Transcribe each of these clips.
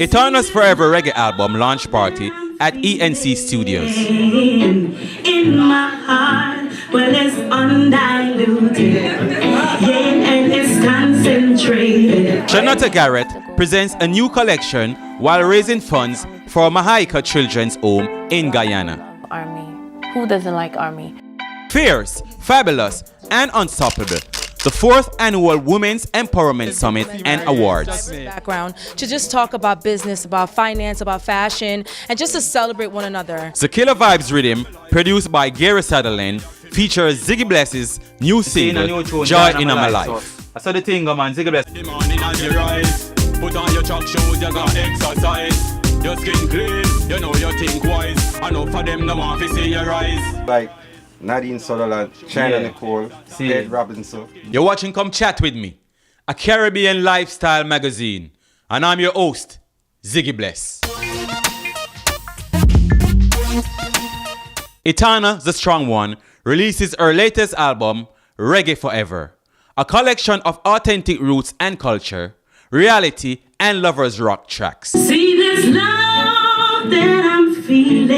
Etana's Forever Reggae album launch party at ENC Studios. In my heart, well, it's undiluted, and it's concentrated. Shanetta Garrett presents a new collection while raising funds for Mahaika Children's Home in Guyana. Army. Who doesn't like Army? Fierce, fabulous, and unstoppable. The 4th Annual Women's Empowerment Summit and Awards. Background to just talk about business, about finance, about fashion, and just to celebrate one another. The Killer Vibes Rhythm, produced by Gary Sutherland, features Ziggy Bless's new single, Joy in My Life. I saw the thing, man, Ziggy Bless. Put on your chalk shoes, you got exercise. Your skin clean, you know you think wise. I know for them, no one to see your eyes. Like Nadine Sutherland, China Nicole, Ed Robinson. You're watching Come Chat With Me, a Caribbean lifestyle magazine. And I'm your host, Ziggy Bless. Etana, the Strong One, releases her latest album, Reggae Forever, a collection of authentic roots and culture, reality, and lovers rock tracks. See this love that I'm feeling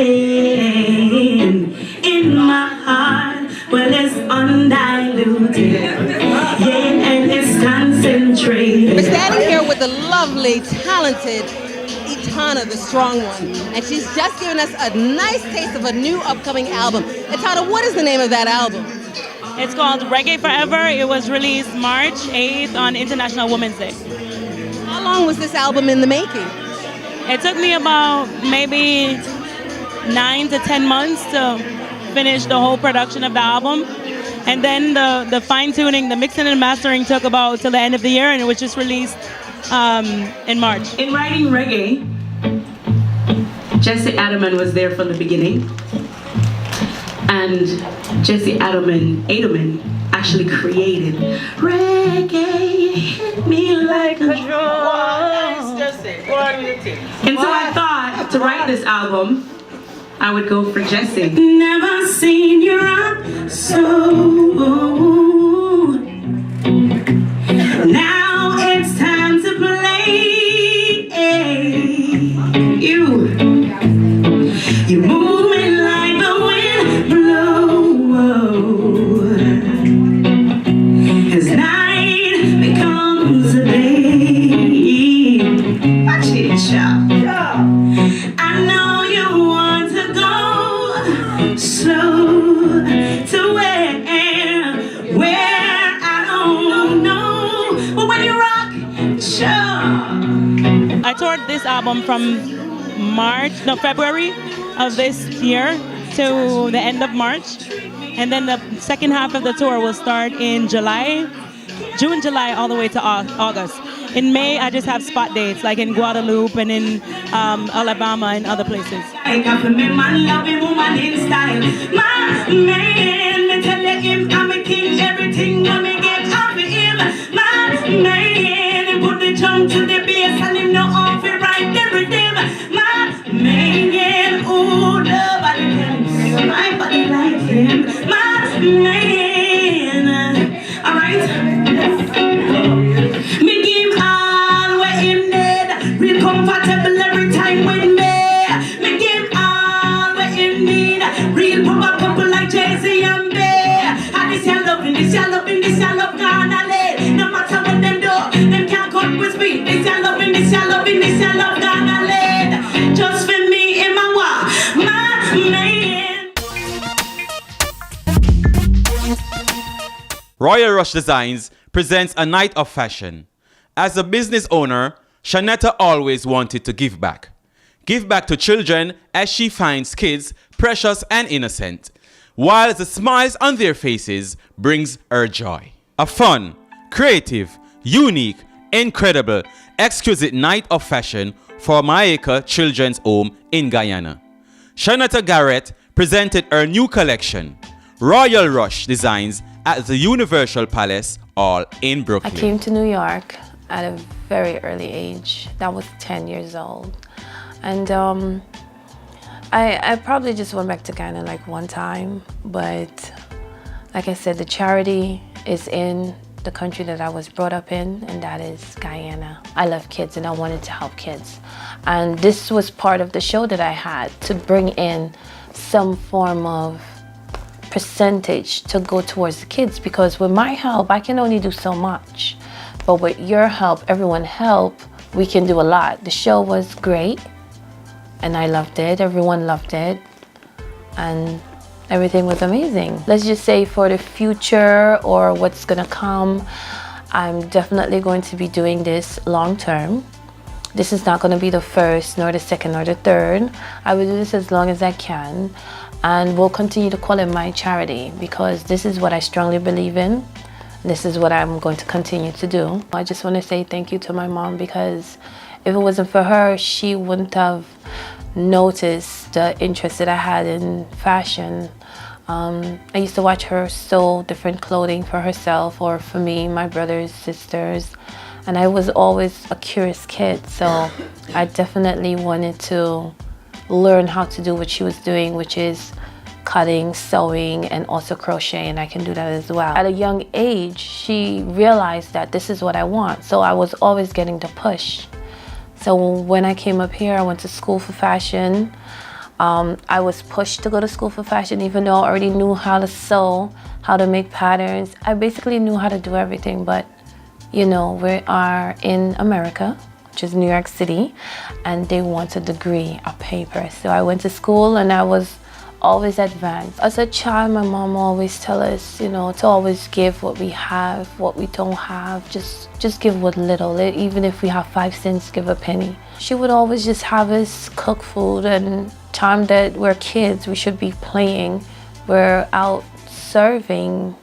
in my heart, well, it's undiluted, and it's concentrated. We're standing here with the lovely, talented Etana, the Strong One, and she's just given us a nice taste of a new upcoming album. Etana, what is the name of that album? It's called Reggae Forever. It was released March 8th on International Women's Day. How long was this album in the making? It took me about maybe 9 to 10 months to finish the whole production of the album. And then the fine-tuning, the mixing and mastering took about till the end of the year, and it was just released in March. In writing reggae, Jesse Adelman was there from the beginning. And Jesse Adelman actually created reggae, hit me like a drum. And so I thought to write this album, I would go for Jesse. Never seen you rock so. Now it's time to play. You moving like the wind blow. As night becomes a day. Watch it, y'all. I know you want to go slow to where I don't know. But when you rock, sure. I toured this album from February of this year to the end of March. And then the second half of the tour will start in June, July, all the way to August. In May, I just have spot dates, like in Guadeloupe and in Alabama and other places. I compliment my loving woman in style. My man, me tell him I'm a king. Everything when me get off of him. My man, he put the jump to the bass and him no off it right there with him. My man, ooh, nobody can sing my body like him. My man, all right. Me give him all what him need. Real comfortable every time with me. Me give him all what him need. Real papa like Jay-Z and Bear. And this ya loving, this ya loving, this ya love gonna let. No matter what them do, them can't cut with speed. This ya loving, this ya loving, this ya love gonna let. Just for me in my walk, my man. Royal Rush Designs presents a night of fashion. As a business owner, Shanetta always wanted to give back. Give back to children as she finds kids precious and innocent, while the smiles on their faces brings her joy. A fun, creative, unique, incredible, exquisite night of fashion for Mahaika Children's Home in Guyana. Shanetta Garrett presented her new collection, Royal Rush Designs, at the Universal Palace, all in Brooklyn. I came to New York at a very early age. That was 10 years old. And I probably just went back to Ghana like one time, but like I said, the charity is in the country that I was brought up in, and that is Guyana. I love kids and I wanted to help kids. And this was part of the show that I had, to bring in some form of percentage to go towards the kids, because with my help, I can only do so much. But with your help, everyone help, we can do a lot. The show was great and I loved it. Everyone loved it. And everything was amazing. Let's just say for the future or what's gonna come, I'm definitely going to be doing this long term. This is not gonna be the first, nor the second, nor the third. I will do this as long as I can, and will continue to call it my charity, because this is what I strongly believe in. This is what I'm going to continue to do. I just want to say thank you to my mom, because if it wasn't for her, she wouldn't have noticed the interest that I had in fashion. I used to watch her sew different clothing for herself or for me, my brothers, sisters, and I was always a curious kid, so I definitely wanted to learn how to do what she was doing, which is cutting, sewing, and also crochet, and I can do that as well. At a young age, she realized that this is what I want, so I was always getting the push. So when I came up here, I went to school for fashion. I was pushed to go to school for fashion, even though I already knew how to sew, how to make patterns. I basically knew how to do everything, but you know, we are in America, which is New York City, and they want a degree, a paper. So I went to school and I was always advanced. As a child, my mom always tell us, you know, to always give what we have, what we don't have, just give what little. Even if we have 5 cents, give a penny. She would always just have us cook food, and time that we're kids, we should be playing. We're out serving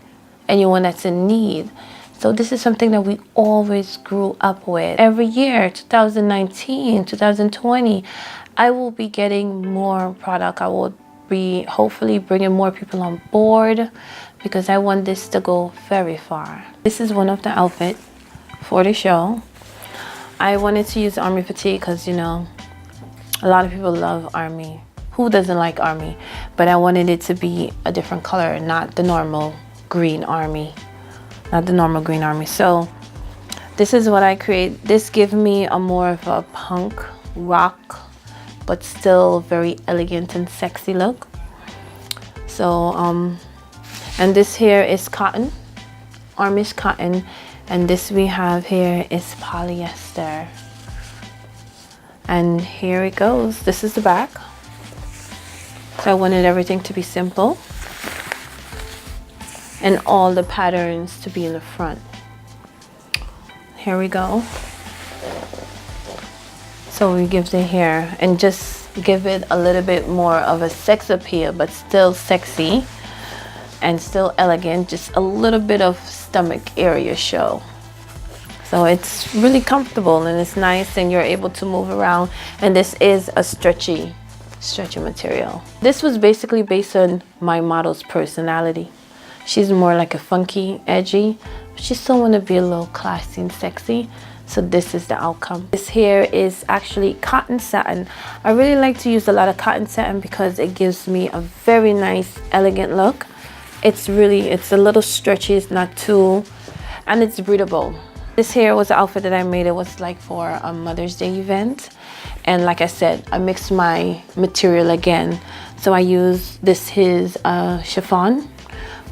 anyone that's in need. So this is something that we always grew up with. Every year, 2019, 2020, I will be getting more product. I will be hopefully bringing more people on board, because I want this to go very far. This is one of the outfits for the show. I wanted to use army fatigue because, you know, a lot of people love army. Who doesn't like army? But I wanted it to be a different color, not the normal green army. Not the normal green army. So this is what I create. This gives me a more of a punk rock, but still very elegant and sexy look. So and this here is cotton, army's cotton, and this we have here is polyester. And here it goes. This is the back. So I wanted everything to be simple and all the patterns to be in the front. Here we go. So we give the hair and just give it a little bit more of a sex appeal, but still sexy and still elegant, just a little bit of stomach area show. So it's really comfortable and it's nice, and you're able to move around, and this is a stretchy material. This was basically based on my model's personality. She's more like a funky, edgy, but she still want to be a little classy and sexy. So this is the outcome. This here is actually cotton satin. I really like to use a lot of cotton satin because it gives me a very nice, elegant look. It's a little stretchy, it's not too, and it's breathable. This here was the outfit that I made. It was like for a Mother's Day event. And like I said, I mixed my material again. So I used his chiffon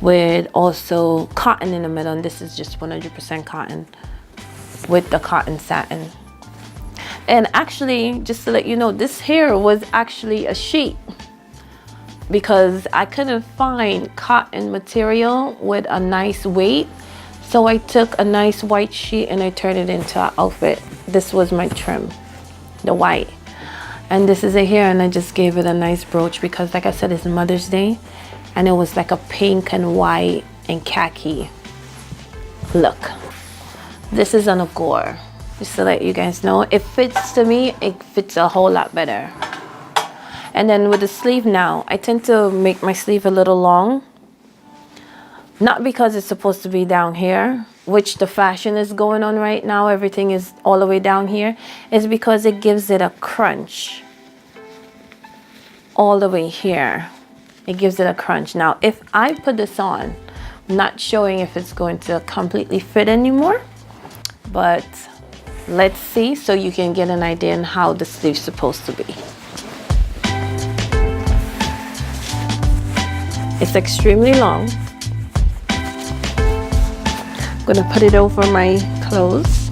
with also cotton in the middle, and this is just 100% cotton with the cotton satin. And actually, just to let you know, this here was actually a sheet because I couldn't find cotton material with a nice weight. So I took a nice white sheet and I turned it into an outfit. This was my trim, the white. And this is it here, and I just gave it a nice brooch because, like I said, it's Mother's Day. And it was like a pink and white and khaki look. This is on a gore, just to let you guys know. It fits to me, it fits a whole lot better. And then with the sleeve now, I tend to make my sleeve a little long. Not because it's supposed to be down here, which the fashion is going on right now, everything is all the way down here, is because it gives it a crunch. All the way here. It gives it a crunch. Now, if I put this on, I'm not showing if it's going to completely fit anymore, but let's see so you can get an idea on how the sleeve's supposed to be. It's extremely long. I'm gonna put it over my clothes.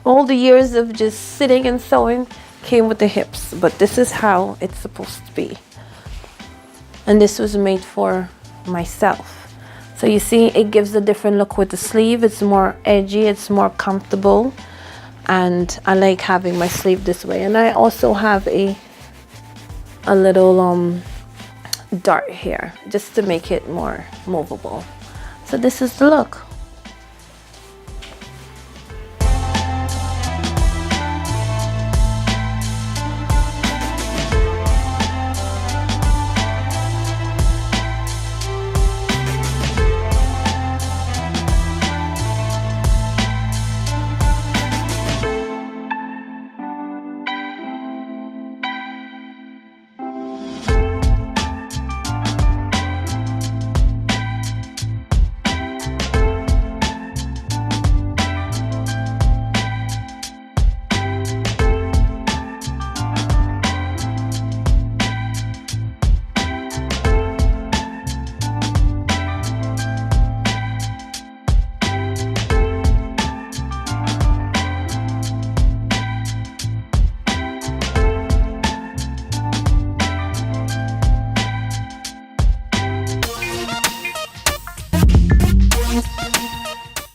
All the years of just sitting and sewing came with the hips, but this is how it's supposed to be. And this was made for myself. So you see, it gives a different look with the sleeve. It's more edgy, it's more comfortable. And I like having my sleeve this way. And I also have a little dart here, just to make it more movable. So this is the look.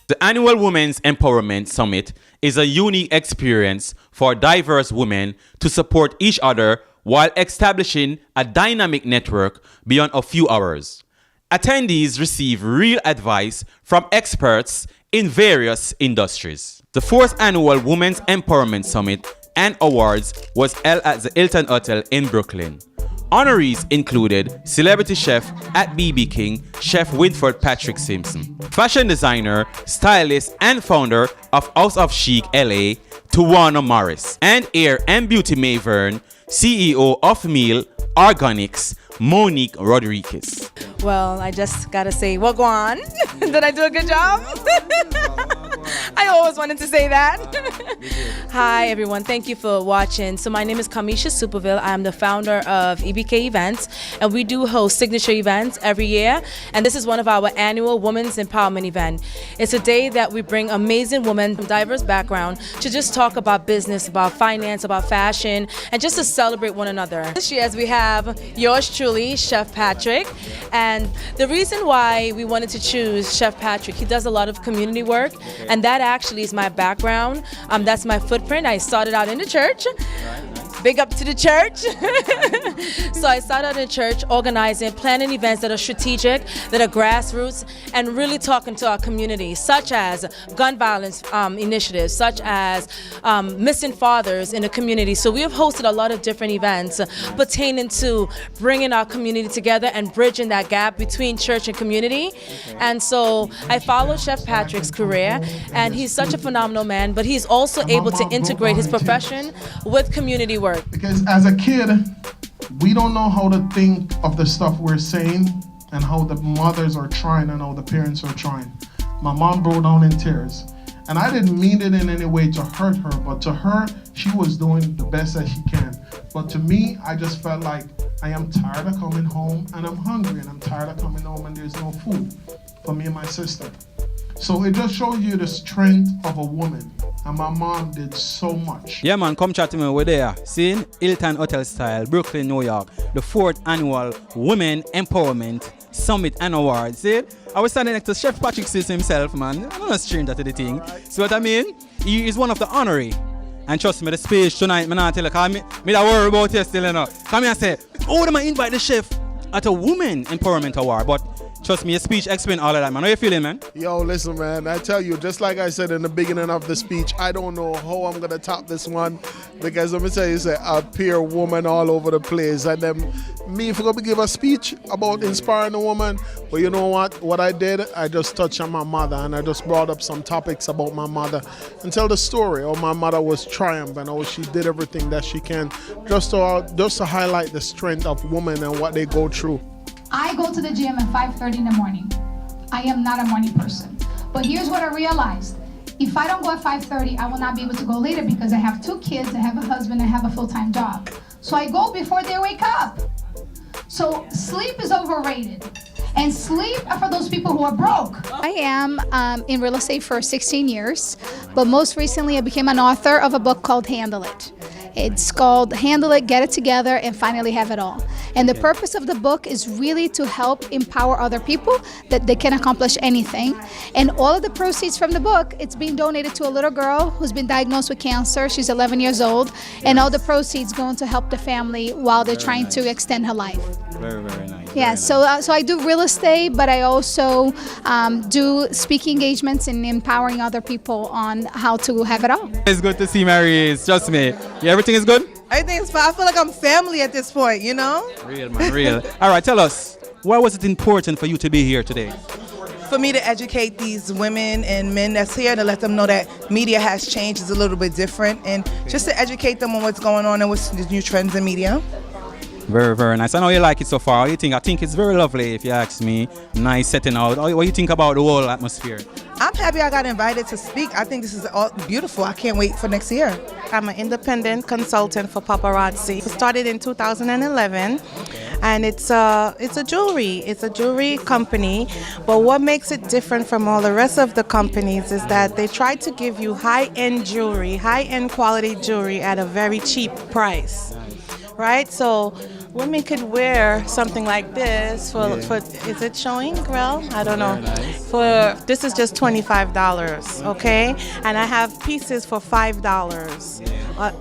The annual Women's Empowerment Summit is a unique experience for diverse women to support each other while establishing a dynamic network beyond a few hours. Attendees receive real advice from experts in various industries. The fourth annual Women's Empowerment Summit and Awards was held at the Hilton Hotel in Brooklyn. Honorees included celebrity chef at BB King, Chef Winford Patrick Simpson, fashion designer, stylist, and founder of House of Chic LA, Tawana Morris, and hair and beauty maven, CEO of Meal Organics, Monique Rodriguez. Well, I just gotta say, wagwan. Did I do a good job? I always wanted to say that. Hi, everyone. Thank you for watching. So my name is Kamisha Superville. I'm the founder of EBK Events, and we do host signature events every year. And this is one of our annual Women's Empowerment event. It's a day that we bring amazing women from diverse backgrounds to just talk about business, about finance, about fashion, and just to celebrate one another. This year, we have yours truly, Chef Patrick. And the reason why we wanted to choose Chef Patrick, he does a lot of community work, and that actually is my background. That's my footprint. I started out in the church. Big up to the church. So I started out in church, organizing, planning events that are strategic, that are grassroots, and really talking to our community, such as gun violence initiatives, such as missing fathers in the community. So we have hosted a lot of different events pertaining to bringing our community together and bridging that gap between church and community. And so I follow Chef Patrick's career, and he's such a phenomenal man, but he's also able to integrate his profession with community work. Because as a kid, we don't know how to think of the stuff we're saying and how the mothers are trying and how the parents are trying. My mom broke down in tears. And I didn't mean it in any way to hurt her, but to her, she was doing the best that she can. But to me, I just felt like I am tired of coming home and I'm hungry, and I'm tired of coming home and there's no food for me and my sister. So it just shows you the strength of a woman. And my mom did so much. Yeah, man, come chat to me. We're there. See, Hilton Hotel Style, Brooklyn, New York. The 4th annual Women Empowerment Summit and Awards. See, I was standing next to Chef Patrick Sis himself, man. I'm not a stranger to the thing. See what I mean? He is one of the honoree. And trust me, the speech tonight, I'm not tell you, me that worry about you still, you know. Come here and say, oh, they might invite the chef at a Women Empowerment Award, but Trust me, your speech explain all of that, man. How you feeling, man? Yo, listen, man. I tell you, just like I said in the beginning of the speech, I don't know how I'm gonna top this one because let me tell you, I appear woman all over the place, and then me if I'm gonna give a speech about inspiring a woman, but you know what? What I did, I just touched on my mother, and I just brought up some topics about my mother and tell the story how my mother was triumph and how she did everything that she can, just to highlight the strength of women and what they go through. I go to the gym at 5:30 in the morning. I am not a morning person. But here's what I realized. If I don't go at 5:30, I will not be able to go later because I have 2 kids, I have a husband, I have a full-time job. So I go before they wake up. So sleep is overrated. And sleep are for those people who are broke. I am in real estate for 16 years, but most recently I became an author of a book called Handle It. It's called Handle It, Get It Together, and Finally Have It All. And the purpose of the book is really to help empower other people that they can accomplish anything. And all of the proceeds from the book, it's being donated to a little girl who's been diagnosed with cancer. She's 11 years old. And all the proceeds going to help the family while they're trying to extend her life. Very, very nice. Yeah, so I do real estate, but I also do speaking engagements and empowering other people on how to have it all. It's good to see Mary's. Trust me. Yeah, everything is good? Everything is fine. I feel like I'm family at this point, you know? Real, man, real. All right, tell us, why was it important for you to be here today? For me to educate these women and men that's here, to let them know that media has changed, is a little bit different, and just to educate them on what's going on and what's the new trends in media. Very, very nice. I know you like it so far. What do you think? I think it's very lovely, if you ask me. Nice setting out. What do you think about the whole atmosphere? I'm happy I got invited to speak. I think this is all beautiful. I can't wait for next year. I'm an independent consultant for paparazzi. It started in 2011, and it's a jewelry. It's a jewelry company. But what makes it different from all the rest of the companies is that they try to give you high-end jewelry, high-end quality jewelry at a very cheap price. Right? So women could wear something like this for is it showing, Grell? I don't know. For this is just $25, okay? And I have pieces for $5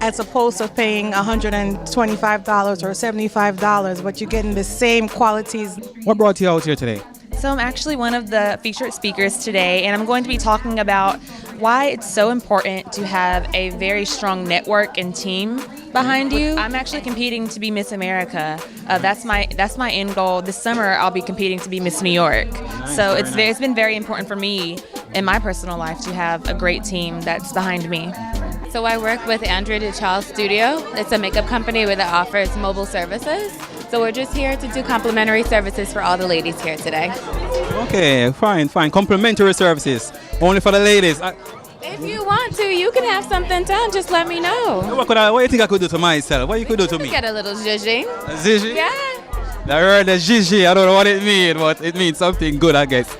as opposed to paying $125 or $75, but you're getting the same qualities. What brought you out here today? So I'm actually one of the featured speakers today, and I'm going to be talking about why it's so important to have a very strong network and team behind you. I'm actually competing to be Miss America. That's my end goal. This summer I'll be competing to be Miss New York. So it's been very important for me in my personal life to have a great team that's behind me. So I work with Andrea DeCharles Studio. It's a makeup company that offers mobile services. So we're just here to do complimentary services for all the ladies here today. Okay, fine. Complimentary services. Only for the ladies. If you want to, you can have something done. Just let me know. What do you think I could do to myself? What you could do to me? Get a little zhuzhing. A zhuzhing? Yeah. I heard the zhuzhing. I don't know what it means, but it means something good, I guess.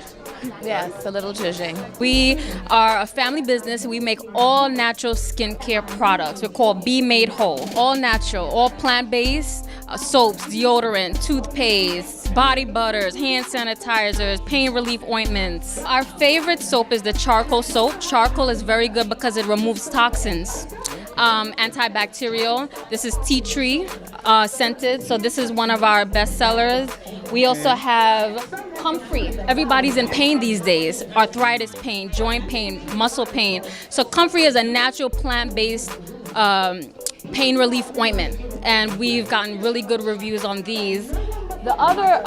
Yes, a little zhuzhing. We are a family business. We make all natural skincare products. We're called Be Made Whole. All natural, all plant-based. Soaps, deodorant, toothpaste, body butters, hand sanitizers, pain relief ointments. Our favorite soap is the charcoal soap. Charcoal is very good because it removes toxins. Antibacterial. This is tea tree scented, so this is one of our best sellers. We also have Comfrey. Everybody's in pain these days. Arthritis pain, joint pain, muscle pain. So Comfrey is a natural plant-based pain relief ointment, and we've gotten really good reviews on these. The other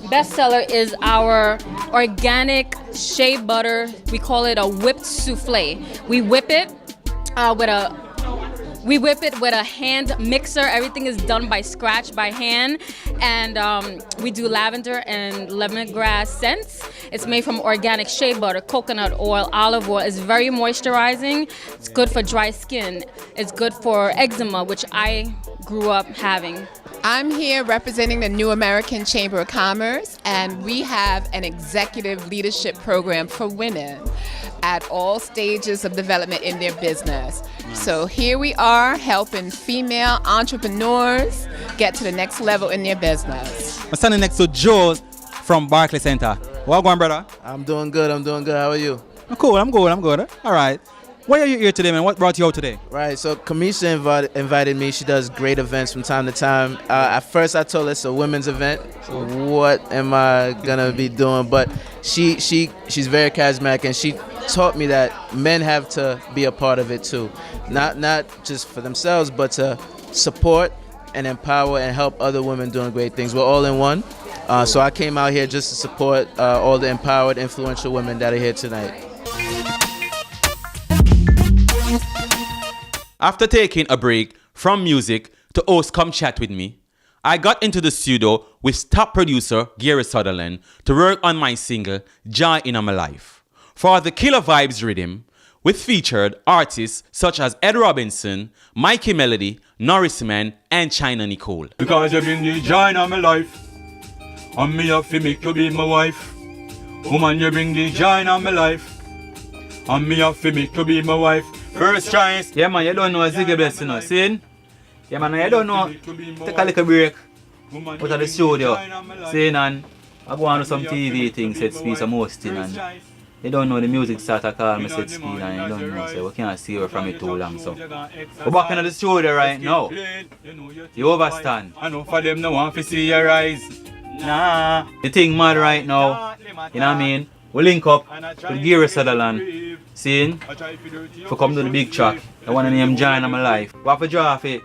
bestseller is our organic shea butter. We call it a whipped souffle. We whip it with a hand mixer. Everything is done by scratch, by hand. And we do lavender and lemongrass scents. It's made from organic shea butter, coconut oil, olive oil. It's very moisturizing. It's good for dry skin. It's good for eczema, which I grew up having. I'm here representing the New American Chamber of Commerce, and we have an executive leadership program for women at all stages of development in their business. So here we are helping female entrepreneurs get to the next level in their business. I'm standing next to Joe from Barclays Center. Well, go on, brother. I'm doing good. How are you? I'm cool. I'm good. All right. Why are you here today, man? What brought you out today? Right, so Kamisha invited me. She does great events from time to time. At first I told her it's a women's event. What am I gonna be doing? But she's very charismatic, and she taught me that men have to be a part of it too. Not just for themselves, but to support and empower and help other women doing great things. We're all in one. So I came out here just to support all the empowered, influential women that are here tonight. After taking a break from music to host Come Chat With Me, I got into the studio with top producer Gary Sutherland to work on my single, Joy in My Life. For the Killer Vibes rhythm, with featured artists such as Ed Robinson, Mikey Melody, Norrisman, and China Nicole. Because you bring the joy in my life, and me have to make you be my wife. Woman, you bring the joy in my life, and me have to make you be my wife. First choice. Yeah, man, you don't know a Ziggy Bless, you know, see? Yeah, man, you don't know. Take a little break out of the studio, see, and I go on to some TV things, set speed some hosting, and you don't know the music start to call me set speed, and you don't know, so we can't see her from it too long, so. We're back into the studio right now. You overstand. I know for them no want to see your eyes. Nah, the thing mad right now, you know what I mean? We link up with Gary Sutherland, seeing, for come to the big track, the one named Joy in My Life. We have to draw off it,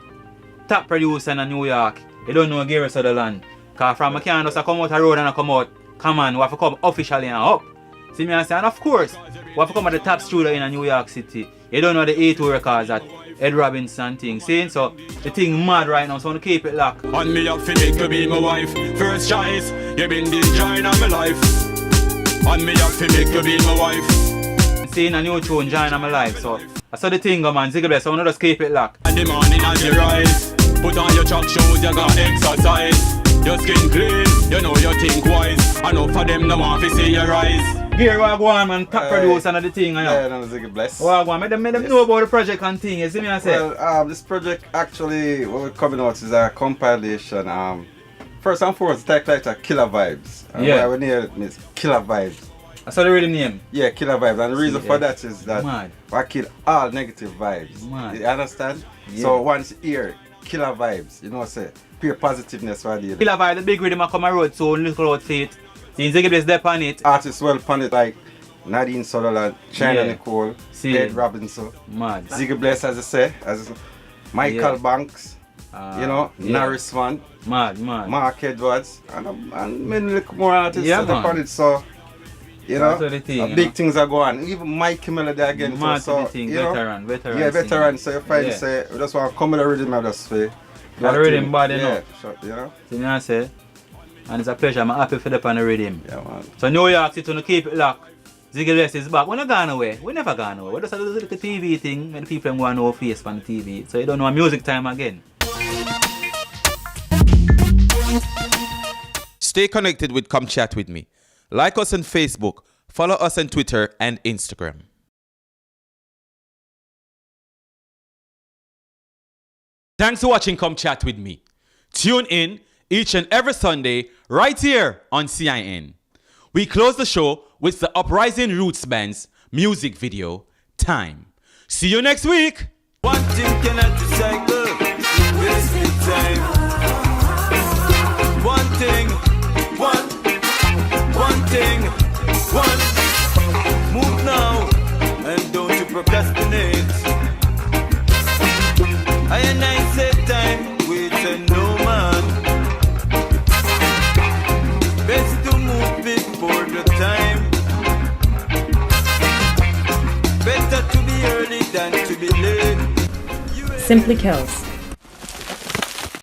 top producer in New York. You don't know Gary Sutherland, because from I can't just come out the road and I come out, come on, we have to come officially and up. See me and say, and of course, we have to come at the top studio in New York City. You don't know the A2 records that Ed Robinson thing, see? So the thing mad right now, so I want to keep it locked. And me have to make you be my wife. First choice, you bring the joy in my life. And me have to make you be my wife. Seeing a new tune, Joy in My Life, so I saw the thing, man, Ziggy Bless, so I want to just keep it locked. And the morning as you rise, put on your track shoes, you got exercise. Your skin clean, you know you think wise. I know for them no want to see your eyes. Gary, what go on, man, top producer and the thing, you know? Yeah, no, Ziggy Bless. What go on, make them know about the project and thing, you see me I say? Well, this project actually, what we're coming out is a compilation. First and foremost, take like a Killer Vibes. Yeah. What we name is Killer Vibes. I saw the real name. Yeah, Killer Vibes. And the reason for that is that Mad. I kill all negative vibes. Mad. You understand? Yeah. So once you hear Killer Vibes, you know what I say? Pure positiveness for the Killer Vibe, the big rhythm I come a road, so look out for it. The Ziggy Bless there on it. Artists well on it like Nadine Sutherland, China Nicole, Ed Robinson, Mad. Ziggy Bless, as I say, Michael Banks, you know, Norrisman, Mad. Mark Edwards, and many little more artists on it. So, you know, big things are going on. Even Mikey Melody again. Mad so, thing, you know, veteran. Yeah, veteran. So you find say, we just want to come in the rhythm of the sphere. The rhythm bad enough. You know? See me I say? And it's a pleasure, I'm happy for the on the rhythm. Yeah, man. So New York City, to keep it locked. Ziggy Bless is back. We're not gone away. We're never gone away. We're just a little TV thing when the people want to know face on the TV. So you don't know music time again. Stay connected with Come Chat With Me. Like us on Facebook, follow us on Twitter and Instagram. Thanks for watching Come Chat With Me. Tune in each and every Sunday right here on CIN. We close the show with the Uprising Roots Band's music video, Time. See you next week. One thing can I just say, wasting time. One thing, move now, and don't you procrastinate. I say time, wait and no man. Best to move before the time. Better to be early than to be late. Simply Kills.